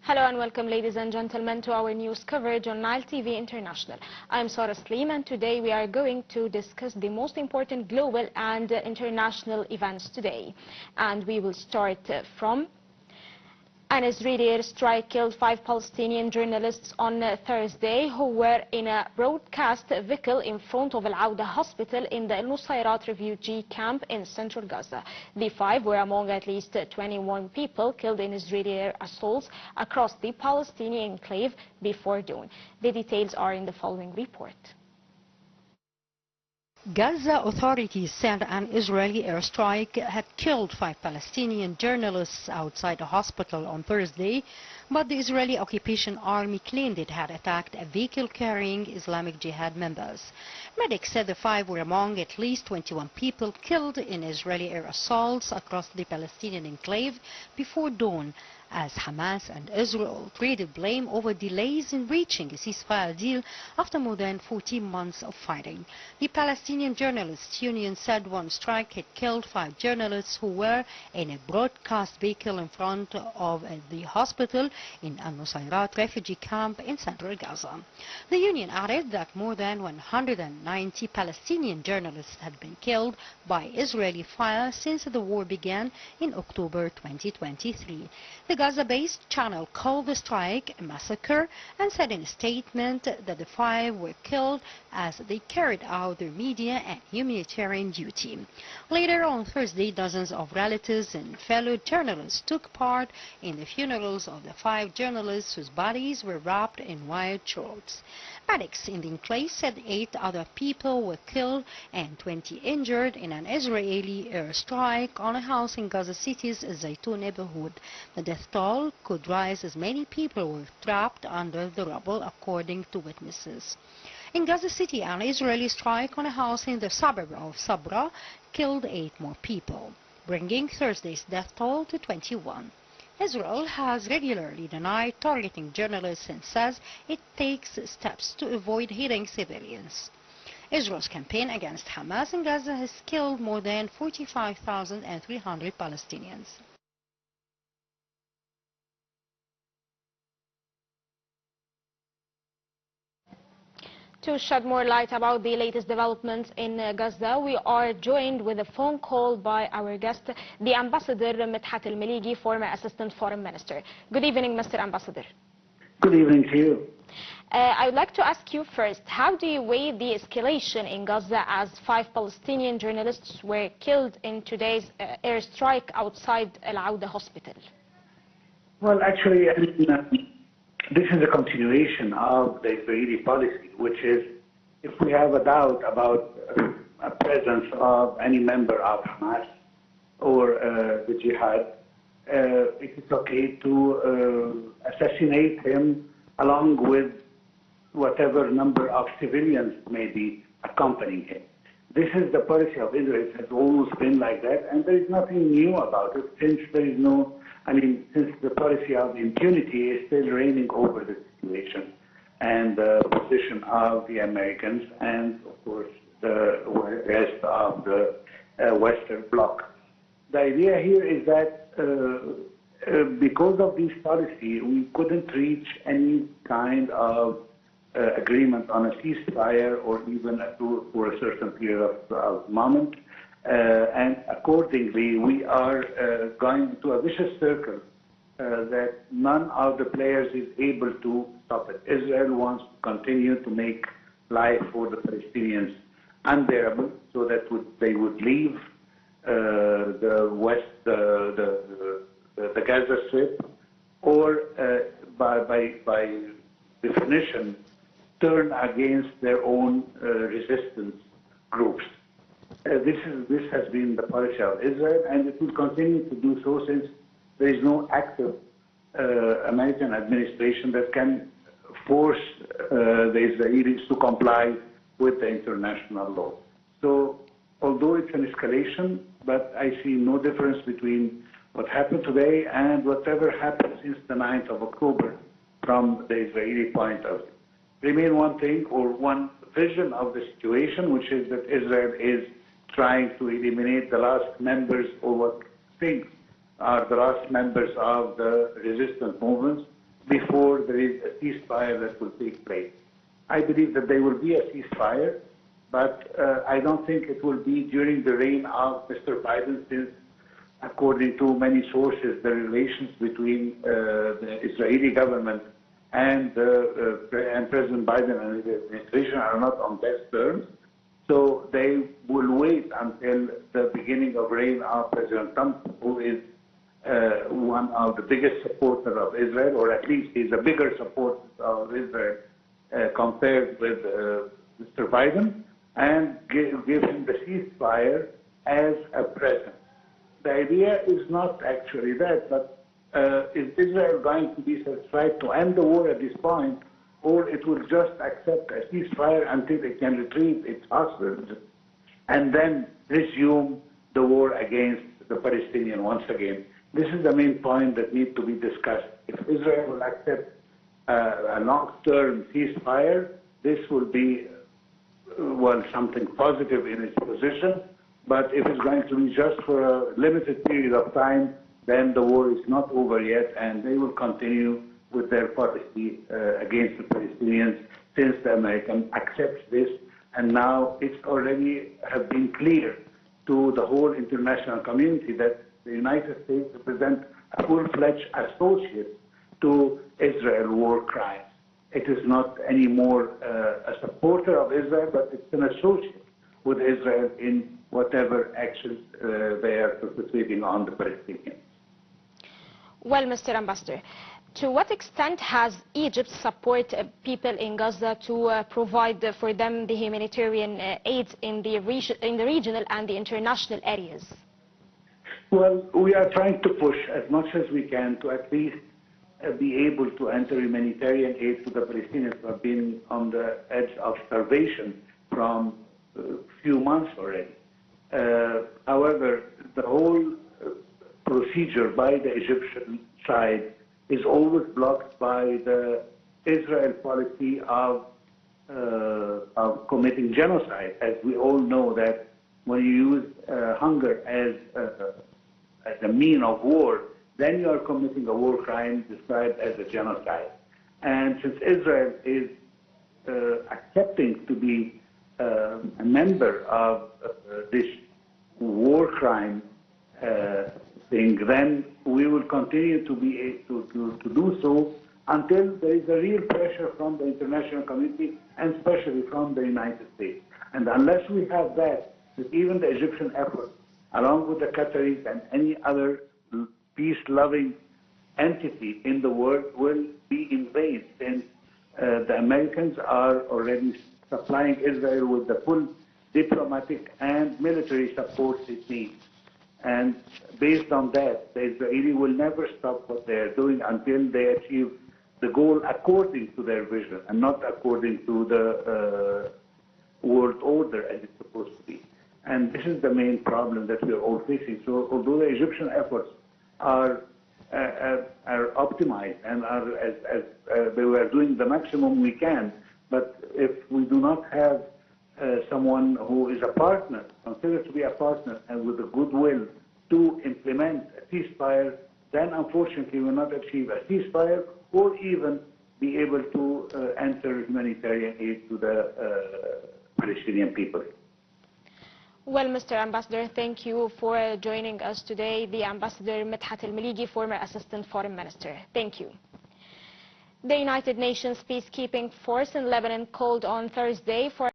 Hello and welcome, ladies and gentlemen, to our news coverage on Nile TV International. I'm Sarah Slim, and today we are going to discuss the most important global and international events today. And we will start from an Israeli airstrike killed 5 Palestinian journalists on Thursday who were in a broadcast vehicle in front of Al-Auda hospital in the ElMeliguy refugee camp in central Gaza. The 5 were among at least 21 people killed in Israeli air assaults across the Palestinian enclave before dawn. The details are in the following report. Gaza authorities said an Israeli airstrike had killed 5 Palestinian journalists outside a hospital on Thursday, but the Israeli occupation army claimed it had attacked a vehicle carrying Islamic Jihad members. Medics said the 5 were among at least 21 people killed in Israeli air assaults across the Palestinian enclave before dawn, as Hamas and Israel traded blame over delays in reaching a ceasefire deal after more than 14 months of fighting. The Palestinian Journalists Union said one strike had killed 5 journalists who were in a broadcast vehicle in front of the hospital in Al-Nusayrat refugee camp in central Gaza. The union added that more than 190 Palestinian journalists had been killed by Israeli fire since the war began in October 2023. The Gaza-based channel called the strike a massacre and said in a statement that the 5 were killed as they carried out their media and humanitarian duty. Later on Thursday, dozens of relatives and fellow journalists took part in the funerals of the 5 journalists whose bodies were wrapped in white shorts. Medics in the enclave said 8 other people were killed and 20 injured in an Israeli airstrike on a house in Gaza City's Zaytun neighborhood. The death toll could rise as many people were trapped under the rubble, according to witnesses. In Gaza City, an Israeli strike on a house in the suburb of Sabra killed 8 more people, bringing Thursday's death toll to 21. Israel has regularly denied targeting journalists and says it takes steps to avoid hitting civilians. Israel's campaign against Hamas in Gaza has killed more than 45,300 Palestinians. To shed more light about the latest developments in Gaza, we are joined with a phone call by our guest, the Ambassador Medhat ElMeliguy, former Assistant Foreign Minister. Good evening, Mr. Ambassador. Good evening to you. I would like to ask you first, how do you weigh the escalation in Gaza as 5 Palestinian journalists were killed in today's airstrike outside Al-Auda hospital? Well, actually, this is a continuation of the Israeli policy, which is if we have a doubt about a presence of any member of Hamas or the Jihad, it is okay to assassinate him along with whatever number of civilians may be accompanying him. This is the policy of Israel. It has always been like that, and there is nothing new about it since there is no since the policy of impunity is still reigning over the situation and the position of the Americans and, of course, the rest of the Western Bloc. The idea here is that because of this policy, we couldn't reach any kind of agreement on a ceasefire or even for a certain period of moment. And accordingly, we are going into a vicious circle that none of the players is able to stop it. Israel wants to continue to make life for the Palestinians unbearable so that they would leave the West, the Gaza Strip, or by definition, turn against their own resistance groups. This has been the policy of Israel, and it will continue to do so since there is no active American administration that can force the Israelis to comply with the international law. So, although it's an escalation, but I see no difference between what happened today and whatever happened since the 9th of October from the Israeli point of view. Remain one thing or one vision of the situation, which is that Israel is trying to eliminate the last members or what things are the last members of the resistance movements. before there is a ceasefire that will take place. I believe that there will be a ceasefire, but I don't think it will be during the reign of Mr. Biden, since according to many sources, the relations between the Israeli government and President Biden and his administration are not on best terms. So they will wait until the beginning of reign of President Trump, who is one of the biggest supporters of Israel, or at least he's a bigger supporter of Israel compared with Mr. Biden, and give him the ceasefire as a present. The idea is not actually that, but is Israel going to be satisfied to end the war at this point, or it will just accept a ceasefire until it can retrieve its hostages and then resume the war against the Palestinians once again? This is the main point that needs to be discussed. If Israel will accept a long-term ceasefire, this will be, well, something positive in its position. But if it's going to be just for a limited period of time, then the war is not over yet, and they will continue with their policy against the Palestinians, since the American accepts this. And now it's already have been clear to the whole international community that the United States represents a full-fledged associate to Israel war crimes. It is not anymore a supporter of Israel, but it's an associate with Israel in whatever actions they are perpetrating on the Palestinians. Well, Mr. Ambassador, to what extent has Egypt supported people in Gaza to provide for them the humanitarian aid in the regional and the international areas? Well, we are trying to push as much as we can to at least be able to enter humanitarian aid to the Palestinians who have been on the edge of starvation from a few months already. However, the whole procedure by the Egyptian side is always blocked by the Israel policy of committing genocide. As we all know, that when you use hunger as a mean of war, then you are committing a war crime described as a genocide. And since Israel is accepting to be a member of this war crime thing, then we will continue to be to do so until there is a real pressure from the international community, and especially from the United States. And unless we have that, even the Egyptian effort, along with the Qataris and any other peace-loving entity in the world, will be in vain, since the Americans are already supplying Israel with the full diplomatic and military support it needs. And based on that, the Israeli will never stop what they are doing until they achieve the goal according to their vision and not according to the world order as it's supposed to be. And this is the main problem that we are all facing. So although the Egyptian efforts are optimized and are as they were doing the maximum we can, but if we do not have someone who is a partner, considered to be a partner, and with the goodwill to implement a ceasefire, then unfortunately we will not achieve a ceasefire or even be able to enter humanitarian aid to the Palestinian people. Well, Mr. Ambassador, thank you for joining us today. The Ambassador Medhat ElMeliguy, former Assistant Foreign Minister. Thank you. The United Nations peacekeeping force in Lebanon called on Thursday for